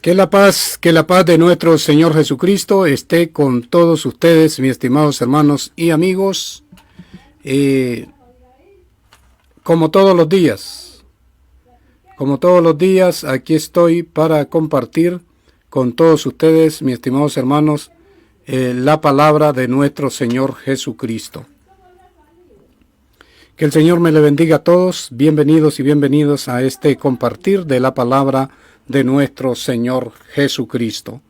Que la paz de nuestro Señor Jesucristo esté con todos ustedes, mis estimados hermanos y amigos, como todos los días, aquí estoy para compartir con todos ustedes, mis estimados hermanos, la palabra de nuestro Señor Jesucristo. Que el Señor me le bendiga a todos, bienvenidos y bienvenidos a este compartir de la palabra de nuestro Señor Jesucristo.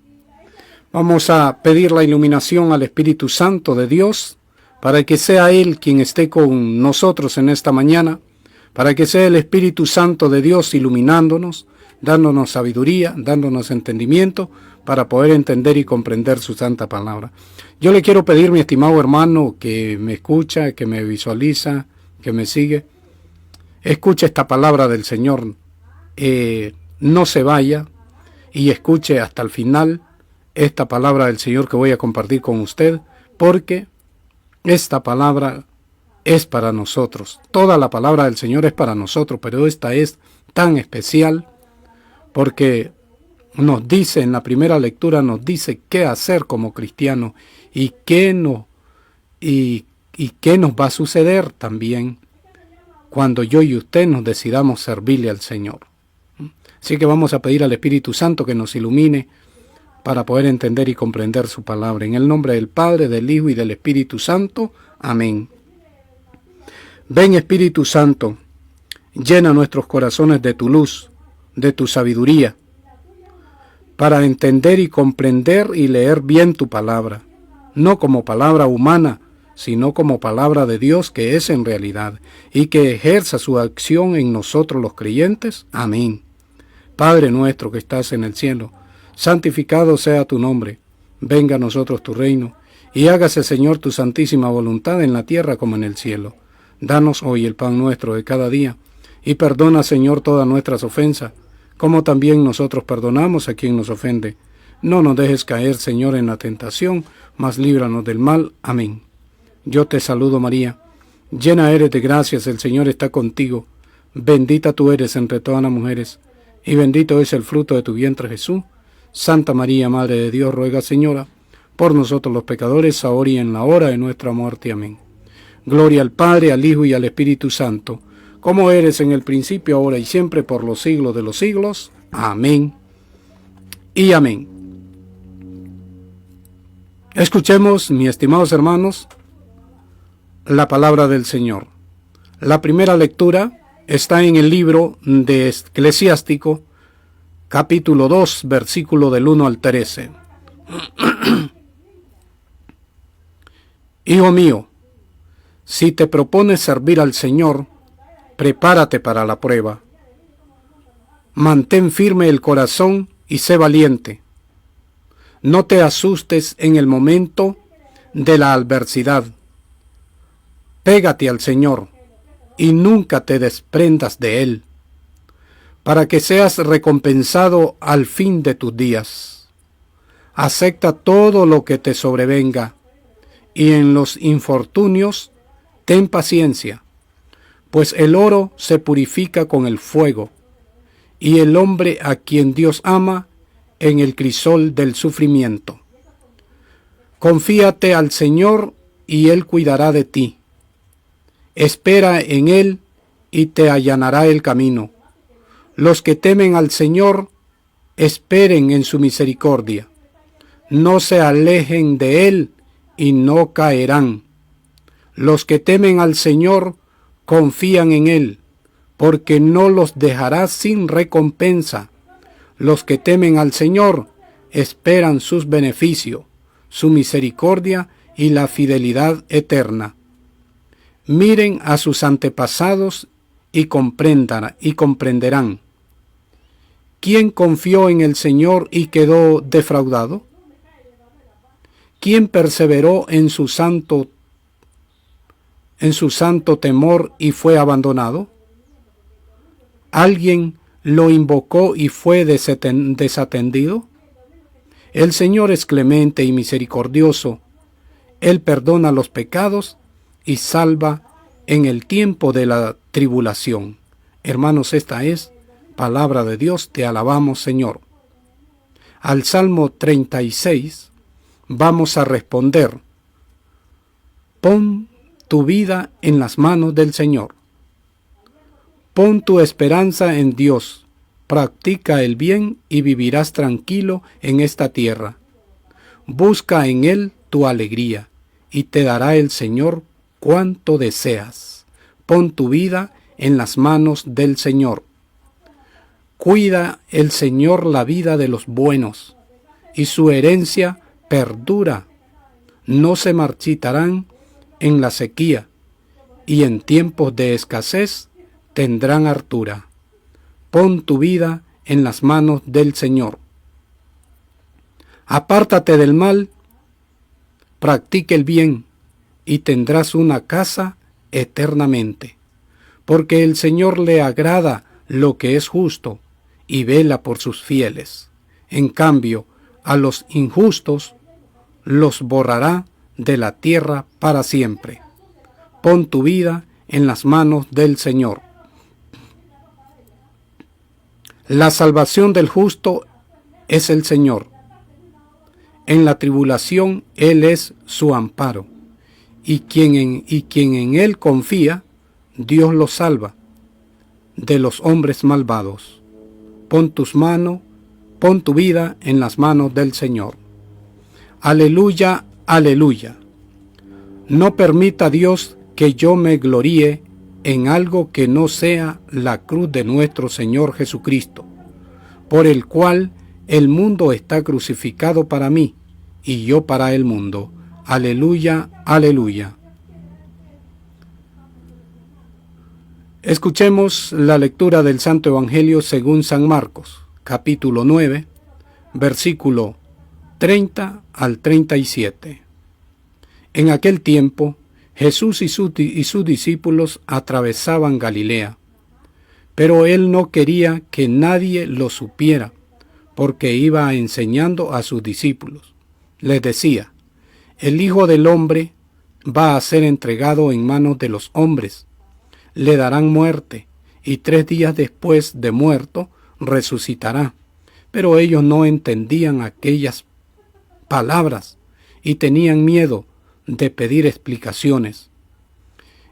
Vamos a pedir la iluminación al Espíritu Santo de Dios, para que sea Él quien esté con nosotros en esta mañana, para que sea el Espíritu Santo de Dios iluminándonos, dándonos sabiduría, dándonos entendimiento, para poder entender y comprender su santa palabra. Yo le quiero pedir, mi estimado hermano, que me escucha, que me visualiza, que me sigue, escuche esta palabra del Señor, no se vaya y escuche hasta el final esta palabra del Señor que voy a compartir con usted, porque esta palabra es para nosotros. Toda la palabra del Señor es para nosotros, pero esta es tan especial porque nos dice, en la primera lectura nos dice qué hacer como cristianos y qué nos va a suceder también cuando yo y usted nos decidamos servirle al Señor. Así que vamos a pedir al Espíritu Santo que nos ilumine para poder entender y comprender su palabra. En el nombre del Padre, del Hijo y del Espíritu Santo. Amén. Ven, Espíritu Santo, llena nuestros corazones de tu luz, de tu sabiduría, para entender y comprender y leer bien tu palabra, no como palabra humana, sino como palabra de Dios que es en realidad, y que ejerza su acción en nosotros los creyentes. Amén. Padre nuestro que estás en el cielo, santificado sea tu nombre, venga a nosotros tu reino, y hágase, Señor, tu santísima voluntad en la tierra como en el cielo. Danos hoy el pan nuestro de cada día, y perdona, Señor, todas nuestras ofensas, como también nosotros perdonamos a quien nos ofende. No nos dejes caer, Señor, en la tentación, mas líbranos del mal. Amén. Yo te saludo, María, llena eres de gracias, el Señor está contigo, bendita tú eres entre todas las mujeres, y bendito es el fruto de tu vientre, Jesús. Santa María, Madre de Dios, ruega, Señora, por nosotros los pecadores, ahora y en la hora de nuestra muerte. Amén. Gloria al Padre, al Hijo y al Espíritu Santo, como eres en el principio, ahora y siempre, por los siglos de los siglos. Amén y amén. Escuchemos, mis estimados hermanos, la palabra del Señor. La primera lectura está en el libro de Eclesiástico, capítulo 2, versículo del 1 al 13. Hijo mío, si te propones servir al Señor, prepárate para la prueba. Mantén firme el corazón y sé valiente. No te asustes en el momento de la adversidad. Pégate al Señor y nunca te desprendas de Él, para que seas recompensado al fin de tus días. Acepta todo lo que te sobrevenga, y en los infortunios ten paciencia, pues el oro se purifica con el fuego, y el hombre a quien Dios ama en el crisol del sufrimiento. Confíate al Señor y Él cuidará de ti. Espera en Él y te allanará el camino. Los que temen al Señor, esperen en su misericordia. No se alejen de Él y no caerán. Los que temen al Señor, confían en Él, porque no los dejará sin recompensa. Los que temen al Señor, esperan sus beneficios, su misericordia y la fidelidad eterna. Miren a sus antepasados y comprenderán. ¿Quién confió en el Señor y quedó defraudado? ¿Quién perseveró en su santo temor y fue abandonado? ¿Alguien lo invocó y fue desatendido? El Señor es clemente y misericordioso. Él perdona los pecados y salva en el tiempo de la tribulación. Hermanos, esta es palabra de Dios, te alabamos, Señor. al Salmo 36, vamos a responder: pon tu vida en las manos del Señor. Pon tu esperanza en Dios, practica el bien y vivirás tranquilo en esta tierra. Busca en Él tu alegría, y te dará el Señor cuanto deseas. Pon tu vida en las manos del Señor. Cuida el Señor la vida de los buenos, y su herencia perdura. No se marchitarán en la sequía, y en tiempos de escasez tendrán hartura. Pon tu vida en las manos del Señor. Apártate del mal, practica el bien, y tendrás una casa eternamente. Porque el Señor le agrada lo que es justo, y vela por sus fieles. En cambio, a los injustos los borrará de la tierra para siempre. Pon tu vida en las manos del Señor. La salvación del justo es el Señor. En la tribulación Él es su amparo, y quien en Él confía, Dios lo salva de los hombres malvados. Pon tu vida en las manos del Señor. Aleluya, aleluya. No permita Dios que yo me gloríe en algo que no sea la cruz de nuestro Señor Jesucristo, por el cual el mundo está crucificado para mí, y yo para el mundo. Aleluya, aleluya. Escuchemos la lectura del Santo Evangelio según San Marcos, capítulo 9, versículo 30 al 37. En aquel tiempo, Jesús y sus discípulos atravesaban Galilea, pero él no quería que nadie lo supiera, porque iba enseñando a sus discípulos. Les decía: el Hijo del Hombre va a ser entregado en manos de los hombres. Le darán muerte, y 3 días después de muerto resucitará. Pero ellos no entendían aquellas palabras y tenían miedo de pedir explicaciones.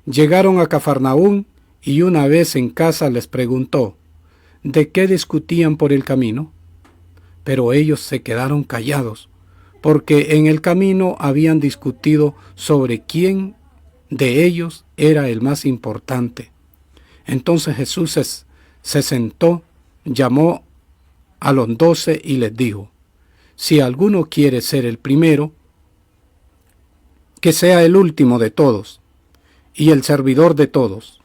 Llegaron a Cafarnaúm, y una vez en casa les preguntó: ¿de qué discutían por el camino? Pero ellos se quedaron callados, porque en el camino habían discutido sobre quién de ellos era el más importante. Entonces Jesús se sentó, llamó a los 12 y les dijo: si alguno quiere ser el primero, que sea el último de todos y el servidor de todos.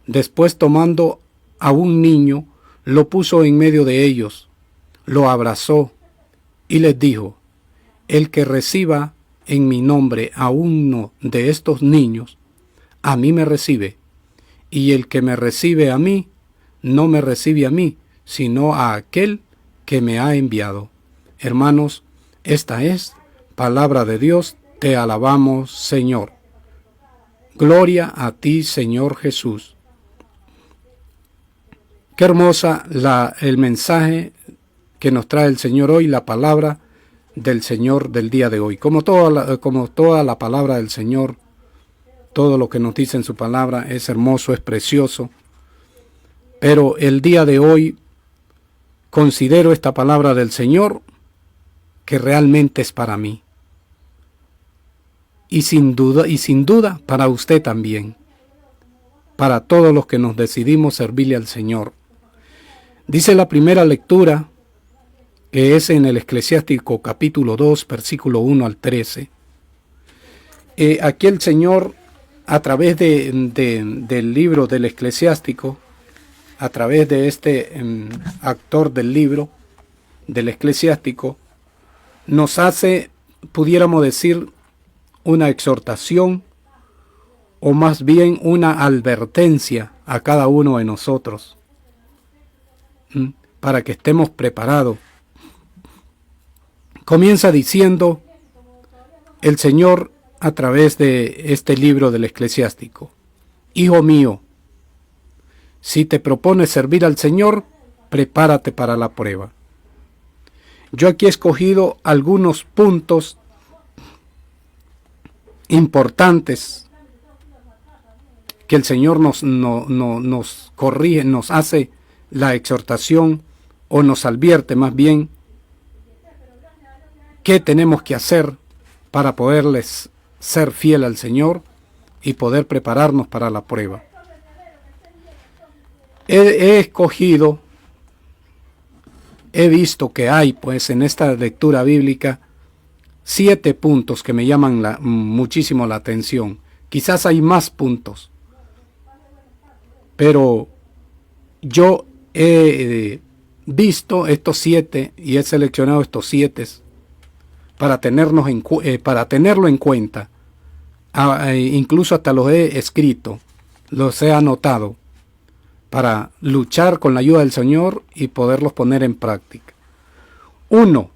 Después, tomando a un niño, lo puso en medio de ellos, lo abrazó y les dijo: el que reciba en mi nombre a uno de estos niños, a mí me recibe, y el que me recibe a mí, no me recibe a mí, sino a aquel que me ha enviado. Hermanos, esta es palabra de Dios. Te alabamos, Señor. Gloria a ti, Señor Jesús. Qué hermosa el mensaje que nos trae el Señor hoy, la palabra del Señor del día de hoy. Como toda la palabra del Señor, todo lo que nos dice en su palabra es hermoso, es precioso. Pero el día de hoy considero esta palabra del Señor que realmente es para mí. Y sin duda para usted también. Para todos los que nos decidimos servirle al Señor. Dice la primera lectura, que es en el Eclesiástico capítulo 2, versículo 1 al 13. Aquí el Señor, a través del libro del Eclesiástico, a través de este actor del libro del Eclesiástico, nos hace, pudiéramos decir, una exhortación, o más bien una advertencia a cada uno de nosotros, para que estemos preparados. Comienza diciendo el Señor a través de este libro del Eclesiástico: Hijo mío, si te propones servir al Señor, prepárate para la prueba. Yo aquí he escogido algunos puntos importantes que el Señor nos corrige, nos hace la exhortación o nos advierte más bien qué tenemos que hacer para poderles ser fiel al Señor y poder prepararnos para la prueba. He escogido, he visto que hay pues en esta lectura bíblica 7 puntos que me llaman muchísimo la atención. Quizás hay más puntos, pero yo he visto estos 7 y he seleccionado estos 7 para tenerlo en cuenta. Incluso hasta los he escrito, los he anotado para luchar con la ayuda del Señor y poderlos poner en práctica. 1,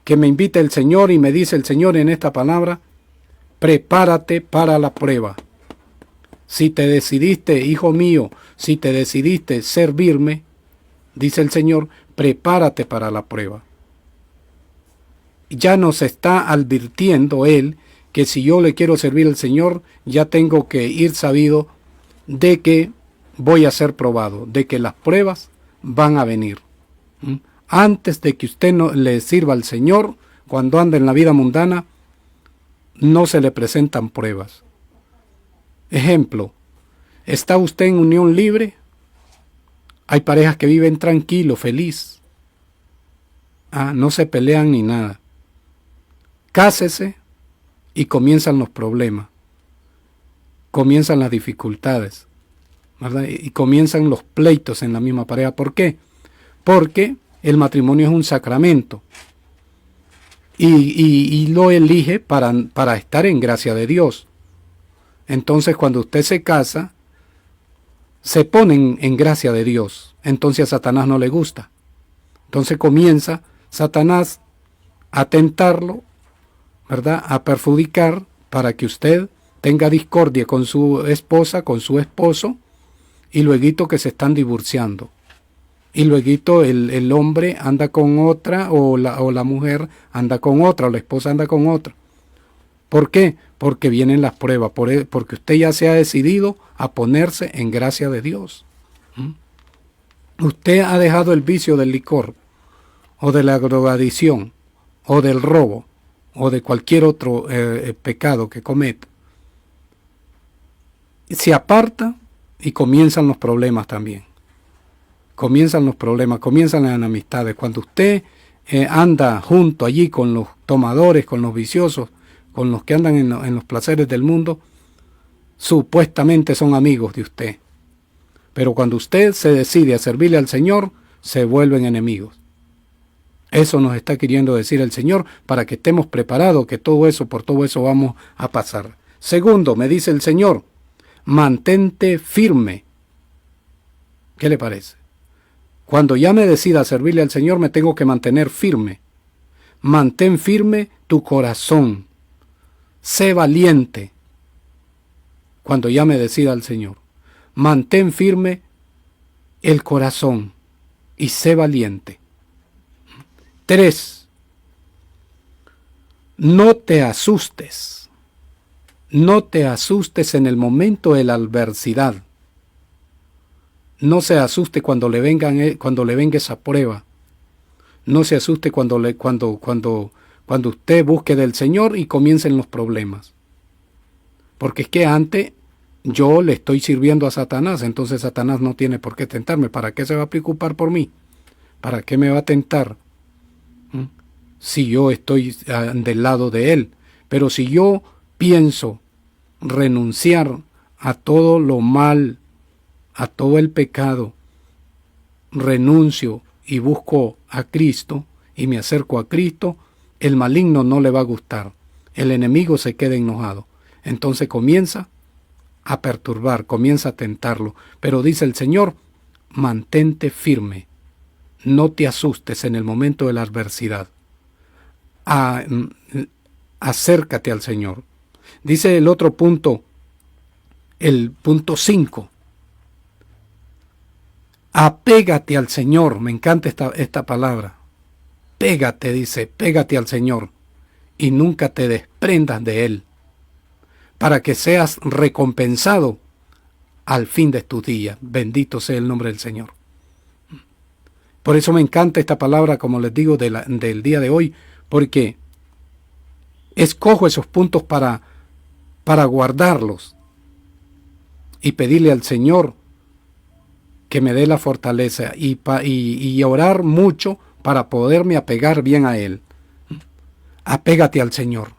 que me invite el Señor y me dice el Señor en esta palabra: prepárate para la prueba. Si te decidiste, hijo mío, si te decidiste servirme, dice el Señor, prepárate para la prueba. Ya nos está advirtiendo Él que si yo le quiero servir al Señor, ya tengo que ir sabido de que voy a ser probado, de que las pruebas van a venir. Antes de que usted no le sirva al Señor, cuando anda en la vida mundana, no se le presentan pruebas. Ejemplo, ¿está usted en unión libre? Hay parejas que viven tranquilo, feliz. No se pelean ni nada. Cásese y comienzan los problemas. Comienzan las dificultades, ¿verdad? Y comienzan los pleitos en la misma pareja. ¿Por qué? Porque el matrimonio es un sacramento. Y lo elige para estar en gracia de Dios. Entonces, cuando usted se casa, se pone en gracia de Dios. Entonces a Satanás no le gusta. Entonces comienza Satanás a tentarlo, ¿verdad? A perjudicar para que usted tenga discordia con su esposa, con su esposo, y luego que se están divorciando. Y luego el hombre anda con otra, o la mujer anda con otra, o la esposa anda con otra. ¿Por qué? Porque vienen las pruebas, porque usted ya se ha decidido a ponerse en gracia de Dios. Usted ha dejado el vicio del licor, o de la drogadicción, o del robo, o de cualquier otro pecado que cometa. Se aparta y comienzan los problemas también. Comienzan los problemas, comienzan las enemistades. Cuando usted anda junto allí con los tomadores, con los viciosos, con los que andan en los placeres del mundo, supuestamente son amigos de usted. Pero cuando usted se decide a servirle al Señor, se vuelven enemigos. Eso nos está queriendo decir el Señor para que estemos preparados, que por todo eso vamos a pasar. Segundo, me dice el Señor, mantente firme. ¿Qué le parece? Cuando ya me decida servirle al Señor, me tengo que mantener firme. Mantén firme tu corazón. Sé valiente. Cuando ya me decida al Señor, mantén firme el corazón y sé valiente. 3. No te asustes. No te asustes en el momento de la adversidad. No se asuste cuando le venga esa prueba. No se asuste cuando usted busque del Señor y comiencen los problemas. Porque es que antes yo le estoy sirviendo a Satanás, entonces Satanás no tiene por qué tentarme. ¿Para qué se va a preocupar por mí? ¿Para qué me va a tentar? Si yo estoy del lado de él. Pero si yo pienso renunciar a todo lo mal, a todo el pecado, renuncio y busco a Cristo y me acerco a Cristo, el maligno no le va a gustar, el enemigo se queda enojado, entonces comienza a perturbar, comienza a tentarlo, pero dice el Señor, mantente firme, no te asustes en el momento de la adversidad, acércate al Señor. Dice el otro punto, el punto 5, apégate al Señor. Me encanta esta palabra. pégate, dice, pégate al Señor y nunca te desprendas de Él, para que seas recompensado al fin de tus días. Bendito sea el nombre del Señor. Por eso me encanta esta palabra, como les digo, del día de hoy, porque escojo esos puntos para guardarlos y pedirle al Señor que me dé la fortaleza y orar mucho para poderme apegar bien a Él. Apégate al Señor.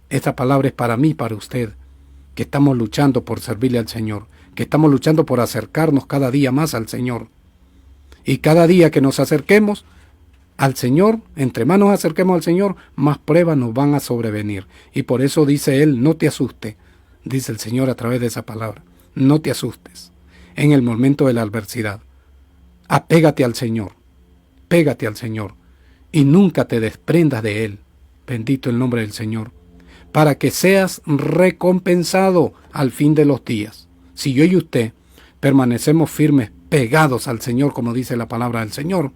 Esta palabra es para mí, para usted, que estamos luchando por servirle al Señor, que estamos luchando por acercarnos cada día más al Señor. Y cada día que nos acerquemos al Señor, entre más nos acerquemos al Señor, más pruebas nos van a sobrevenir. Y por eso dice Él, no te asustes, dice el Señor a través de esa palabra. No te asustes en el momento de la adversidad. Apégate al Señor, pégate al Señor y nunca te desprendas de Él. Bendito el nombre del Señor. Para que seas recompensado al fin de los días. Si yo y usted permanecemos firmes, pegados al Señor, como dice la palabra del Señor,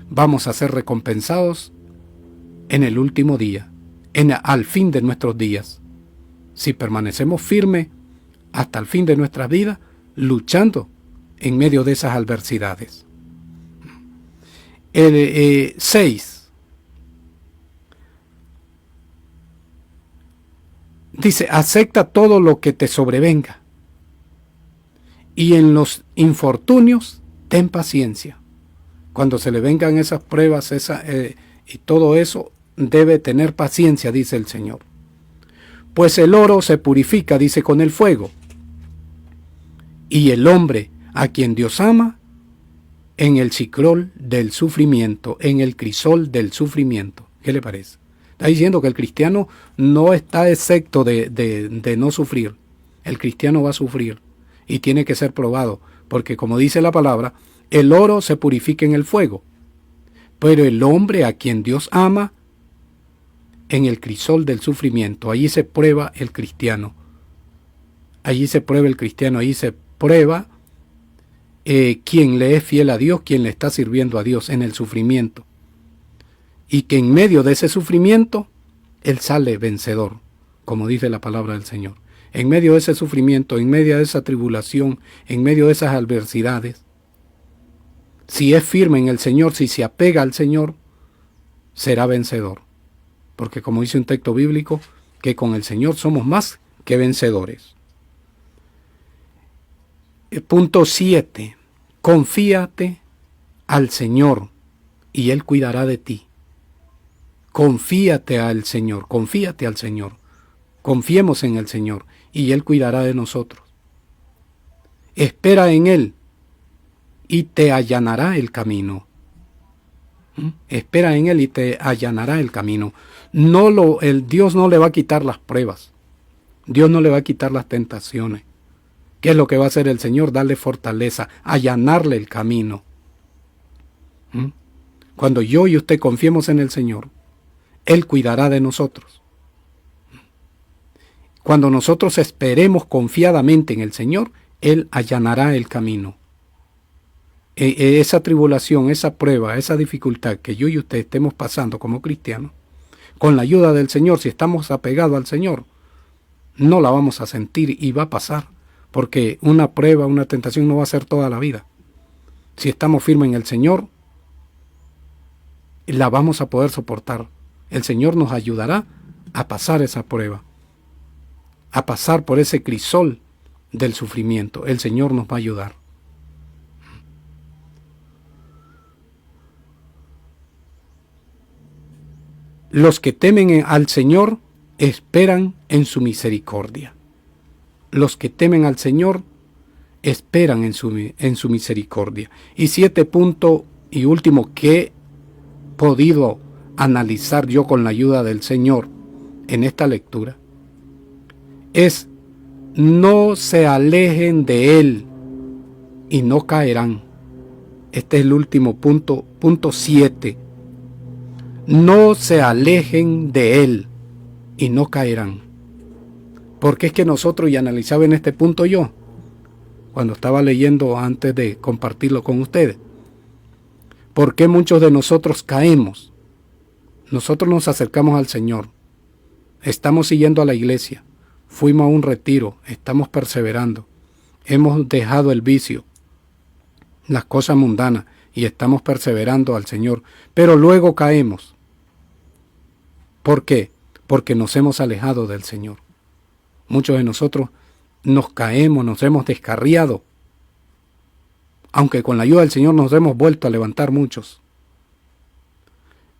vamos a ser recompensados en el último día, al fin de nuestros días. Si permanecemos firmes hasta el fin de nuestras vidas, luchando en medio de esas adversidades. 6. Dice, acepta todo lo que te sobrevenga. Y en los infortunios, ten paciencia. Cuando se le vengan esas pruebas y todo eso, debe tener paciencia, dice el Señor. Pues el oro se purifica, dice, con el fuego. Y el hombre a quien Dios ama, en el cicrol del sufrimiento, en el crisol del sufrimiento. ¿Qué le parece? Está diciendo que el cristiano no está exento de no sufrir. El cristiano va a sufrir. Y tiene que ser probado, porque como dice la palabra, el oro se purifica en el fuego, pero el hombre a quien Dios ama, en el crisol del sufrimiento. Allí se prueba el cristiano. Allí se prueba el cristiano, allí se prueba quien le es fiel a Dios, quien le está sirviendo a Dios en el sufrimiento. Y que en medio de ese sufrimiento, él sale vencedor, como dice la palabra del Señor. En medio de ese sufrimiento, en medio de esa tribulación, en medio de esas adversidades, si es firme en el Señor, si se apega al Señor, será vencedor. Porque como dice un texto bíblico, que con el Señor somos más que vencedores. Punto 7. Confíate al Señor y Él cuidará de ti. Confíate al Señor, confíate al Señor. Confiemos en el Señor y Él cuidará de nosotros. Espera en Él y te allanará el camino. Espera en Él y te allanará el camino. Dios no le va a quitar las pruebas. Dios no le va a quitar las tentaciones. ¿Qué es lo que va a hacer el Señor? Darle fortaleza, allanarle el camino. Cuando yo y usted confiemos en el Señor, Él cuidará de nosotros. Cuando nosotros esperemos confiadamente en el Señor, Él allanará el camino. Esa tribulación, esa prueba, esa dificultad que yo y usted estemos pasando como cristianos, con la ayuda del Señor, si estamos apegados al Señor, no la vamos a sentir y va a pasar, porque una prueba, una tentación no va a ser toda la vida. Si estamos firmes en el Señor, la vamos a poder soportar. El Señor nos ayudará a pasar esa prueba, a pasar por ese crisol del sufrimiento. El Señor nos va a ayudar. Los que temen al Señor esperan en su misericordia. Los que temen al Señor esperan en su misericordia. Y 7 punto y último que he podido analizar yo con la ayuda del Señor en esta lectura es: no se alejen de Él y no caerán. Este es el último punto, punto 7. No se alejen de Él y no caerán. Porque es que nosotros, y analizaba en este punto yo, cuando estaba leyendo antes de compartirlo con ustedes, ¿Por qué muchos de nosotros caemos? Nosotros nos acercamos al Señor, estamos siguiendo a la iglesia, fuimos a un retiro, estamos perseverando, hemos dejado el vicio, las cosas mundanas, y estamos perseverando al Señor, pero luego caemos. ¿Por qué? Porque nos hemos alejado del Señor. Muchos de nosotros nos caemos, nos hemos descarriado, aunque con la ayuda del Señor nos hemos vuelto a levantar muchos.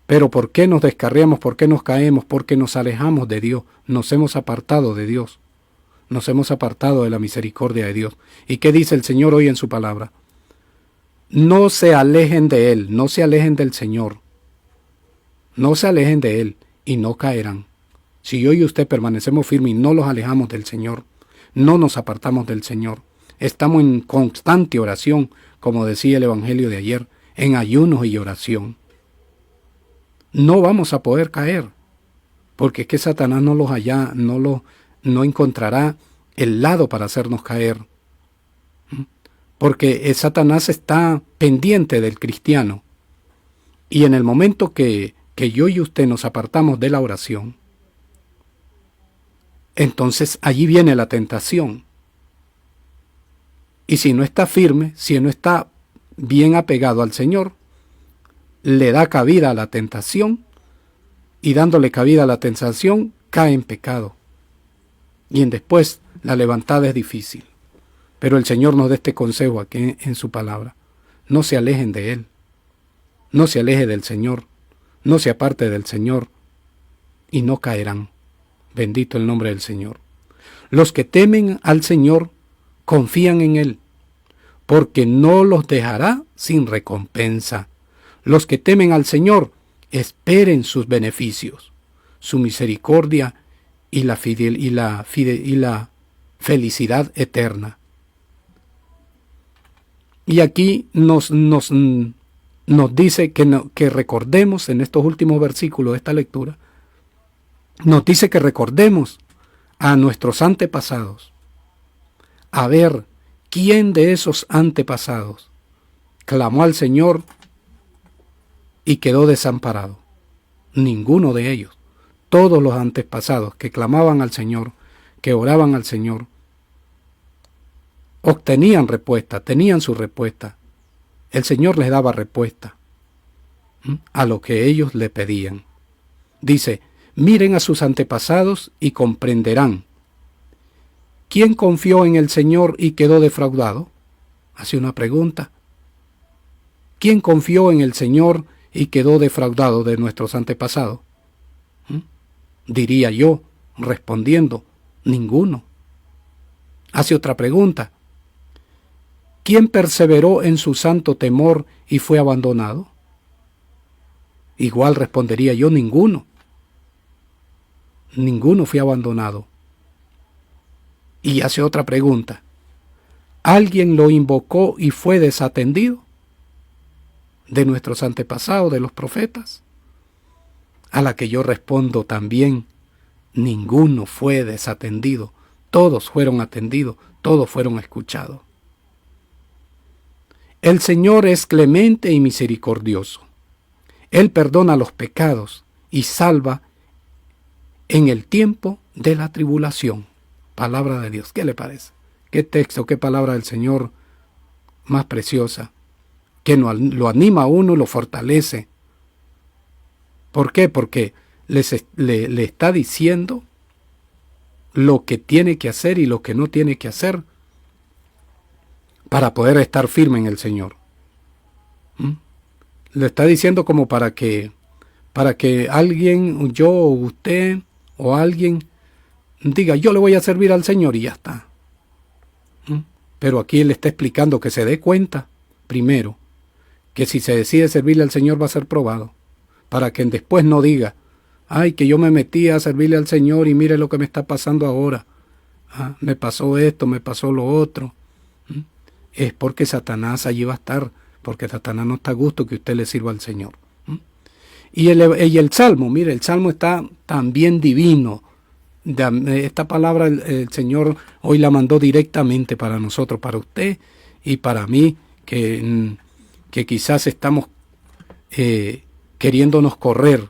Pero ¿por qué nos descarriamos? ¿Por qué nos caemos? Porque nos alejamos de Dios, nos hemos apartado de Dios, nos hemos apartado de la misericordia de Dios. ¿Y qué dice el Señor hoy en su palabra? No se alejen de Él, no se alejen del Señor, no se alejen de Él y no caerán. Si yo y usted permanecemos firmes y no los alejamos del Señor, no nos apartamos del Señor, estamos en constante oración, como decía el Evangelio de ayer, en ayunos y oración, no vamos a poder caer, porque es que Satanás no encontrará el lado para hacernos caer, porque Satanás está pendiente del cristiano, y en el momento que yo y usted nos apartamos de la oración, entonces allí viene la tentación. Y si no está firme, si no está bien apegado al Señor, le da cabida a la tentación, y dándole cabida a la tentación, cae en pecado. Y después la levantada es difícil. Pero el Señor nos da este consejo aquí en su palabra. No se alejen de Él. No se aleje del Señor. No se aparte del Señor. Y no caerán. Bendito el nombre del Señor. Los que temen al Señor confían en Él, porque no los dejará sin recompensa. Los que temen al Señor esperen sus beneficios, su misericordia y la felicidad eterna. Y aquí nos dice que recordemos en estos últimos versículos de esta lectura, nos dice que recordemos a nuestros antepasados, a ver quién de esos antepasados clamó al Señor y quedó desamparado. Ninguno de ellos. Todos los antepasados que clamaban al Señor, que oraban al Señor, obtenían respuesta, tenían su respuesta. El Señor les daba respuesta a lo que ellos le pedían. Dice, miren a sus antepasados y comprenderán. ¿Quién confió en el Señor y quedó defraudado? Hace una pregunta. ¿Quién confió en el Señor y quedó defraudado de nuestros antepasados? Diría yo, respondiendo, ninguno. Hace otra pregunta. ¿Quién perseveró en su santo temor y fue abandonado? Igual respondería yo, ninguno. Ninguno fue abandonado. Y hace otra pregunta. ¿Alguien lo invocó y fue desatendido? De nuestros antepasados, de los profetas. A la que yo respondo también, ninguno fue desatendido. Todos fueron atendidos, todos fueron escuchados. El Señor es clemente y misericordioso. Él perdona los pecados y salva en el tiempo de la tribulación. Palabra de Dios. ¿Qué le parece? ¿Qué texto, qué palabra del Señor más preciosa? Que lo anima a uno, lo fortalece. ¿Por qué? Porque le está diciendo lo que tiene que hacer y lo que no tiene que hacer para poder estar firme en el Señor. Le está diciendo como para que alguien, yo o usted o alguien diga, yo le voy a servir al Señor y ya está. Pero aquí él está explicando que se dé cuenta, primero, que si se decide servirle al Señor va a ser probado, para que después no diga, ay, que yo me metí a servirle al Señor y mire lo que me está pasando ahora. Me pasó esto, me pasó lo otro. Es porque Satanás allí va a estar, porque Satanás no está a gusto que usted le sirva al Señor. Y el Salmo, mire, el Salmo está también divino. Esta palabra el Señor hoy la mandó directamente para nosotros, para usted y para mí, que quizás estamos queriéndonos correr,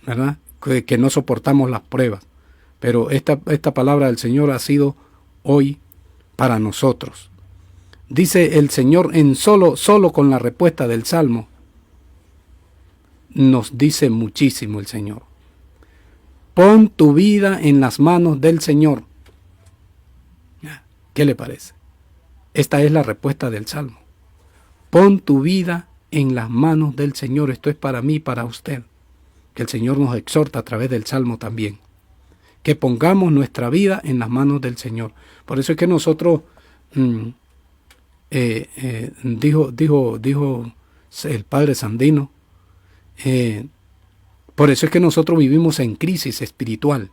¿verdad? Que no soportamos las pruebas. Pero esta palabra del Señor ha sido hoy para nosotros. Dice el Señor solo con la respuesta del Salmo, nos dice muchísimo el Señor. Pon tu vida en las manos del Señor. ¿Qué le parece? Esta es la respuesta del Salmo. Pon tu vida en las manos del Señor. Esto es para mí, para usted. Que el Señor nos exhorta a través del Salmo también. Que pongamos nuestra vida en las manos del Señor. Por eso es que nosotros, dijo el Padre Sandino, por eso es que nosotros vivimos en crisis espiritual,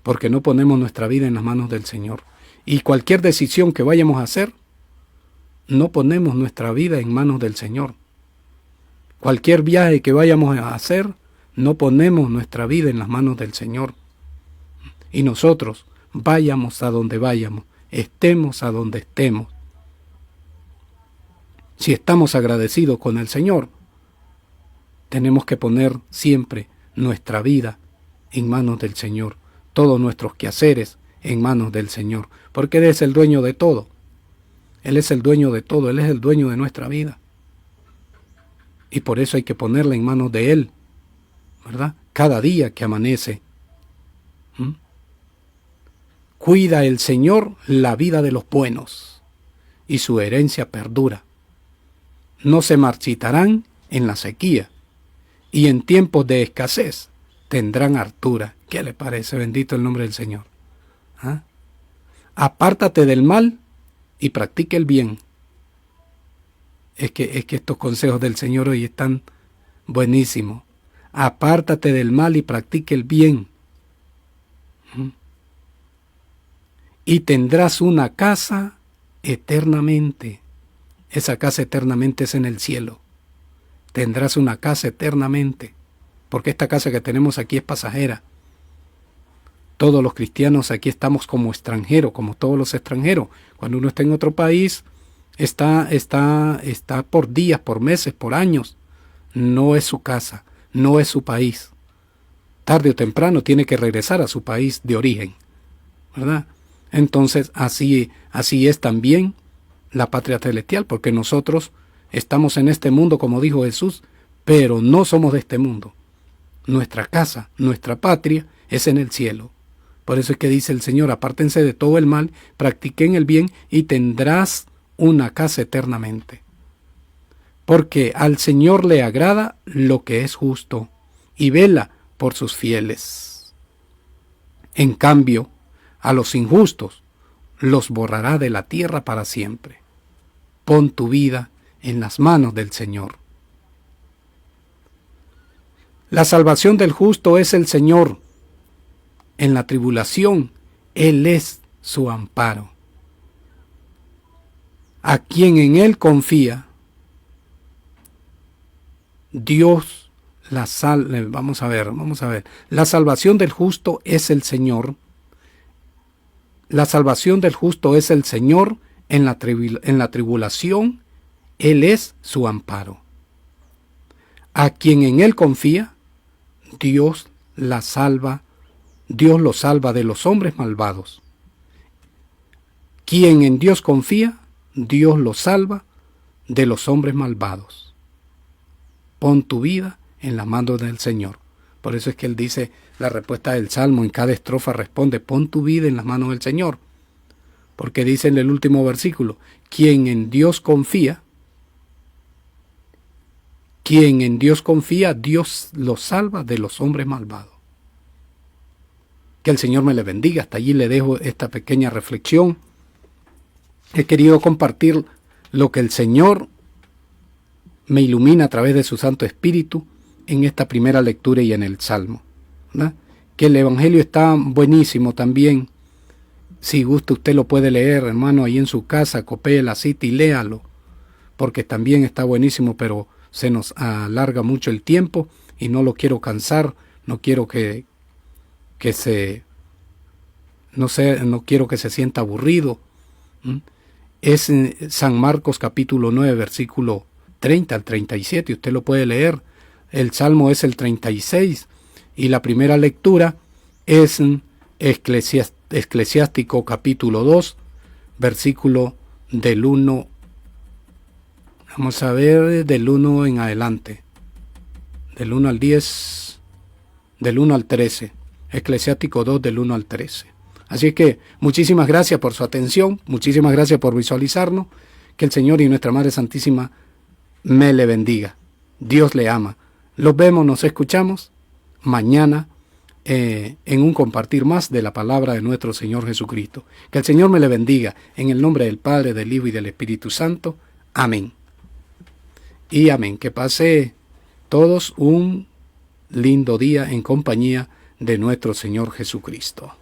porque no ponemos nuestra vida en las manos del Señor. Y cualquier decisión que vayamos a hacer, no ponemos nuestra vida en manos del Señor. Cualquier viaje que vayamos a hacer, no ponemos nuestra vida en las manos del Señor. Y nosotros, vayamos a donde vayamos, estemos a donde estemos. Si estamos agradecidos con el Señor, tenemos que poner siempre nuestra vida en manos del Señor, todos nuestros quehaceres en manos del Señor, porque Él es el dueño de todo. Él es el dueño de todo, Él es el dueño de nuestra vida. Y por eso hay que ponerla en manos de Él, ¿verdad? Cada día que amanece. Cuida el Señor la vida de los buenos, y su herencia perdura. No se marchitarán en la sequía, y en tiempos de escasez tendrán hartura. ¿Qué le parece? Bendito el nombre del Señor. Apártate del mal y practica el bien. Es que estos consejos del Señor hoy están buenísimos. Apártate del mal y practica el bien. Y tendrás una casa eternamente. Esa casa eternamente es en el cielo. Tendrás una casa eternamente, porque esta casa que tenemos aquí es pasajera. Todos los cristianos aquí estamos como extranjeros, como todos los extranjeros. Cuando uno está en otro país, está por días, por meses, por años. No es su casa, no es su país. Tarde o temprano tiene que regresar a su país de origen, ¿verdad? Entonces, así es también la patria celestial, porque nosotros estamos en este mundo, como dijo Jesús, pero no somos de este mundo. Nuestra casa, nuestra patria es en el cielo. Por eso es que dice el Señor, apártense de todo el mal, practiquen el bien y tendrás una casa eternamente. Porque al Señor le agrada lo que es justo y vela por sus fieles. En cambio, a los injustos los borrará de la tierra para siempre. Pon tu vida en las manos del Señor. La salvación del justo es el Señor. En la tribulación, Él es su amparo. A quien en Él confía, Dios la salva. Vamos a ver. La salvación del justo es el Señor. La salvación del justo es el Señor. En la tribulación, Él es su amparo. A quien en Él confía, Dios lo salva de los hombres malvados. Quien en Dios confía, Dios lo salva de los hombres malvados. Pon tu vida en las manos del Señor. Por eso es que Él dice, la respuesta del Salmo en cada estrofa responde, pon tu vida en las manos del Señor. Porque dice en el último versículo, quien en Dios confía, Dios lo salva de los hombres malvados. Que el Señor me le bendiga. Hasta allí le dejo esta pequeña reflexión. He querido compartir lo que el Señor me ilumina a través de su Santo Espíritu en esta primera lectura y en el Salmo, ¿verdad? Que el Evangelio está buenísimo también. Si gusta usted lo puede leer, hermano, ahí en su casa, copie la cita y léalo, porque también está buenísimo, pero se nos alarga mucho el tiempo y no lo quiero cansar, no quiero no quiero que se sienta aburrido. Es en San Marcos capítulo 9, versículo 30 al 37, usted lo puede leer. El Salmo es el 36 y la primera lectura es Eclesiástico capítulo 2, versículo del 1, vamos a ver, del 1 en adelante, del 1 al 10, del 1 al 13, Eclesiástico 2 del 1 al 13. Así que muchísimas gracias por su atención, muchísimas gracias por visualizarnos, que el Señor y nuestra Madre Santísima me le bendiga. Dios le ama. Los vemos, nos escuchamos mañana en un compartir más de la palabra de nuestro Señor Jesucristo. Que el Señor me le bendiga en el nombre del Padre, del Hijo y del Espíritu Santo. Amén. Y amén. Que pase todos un lindo día en compañía de nuestro Señor Jesucristo.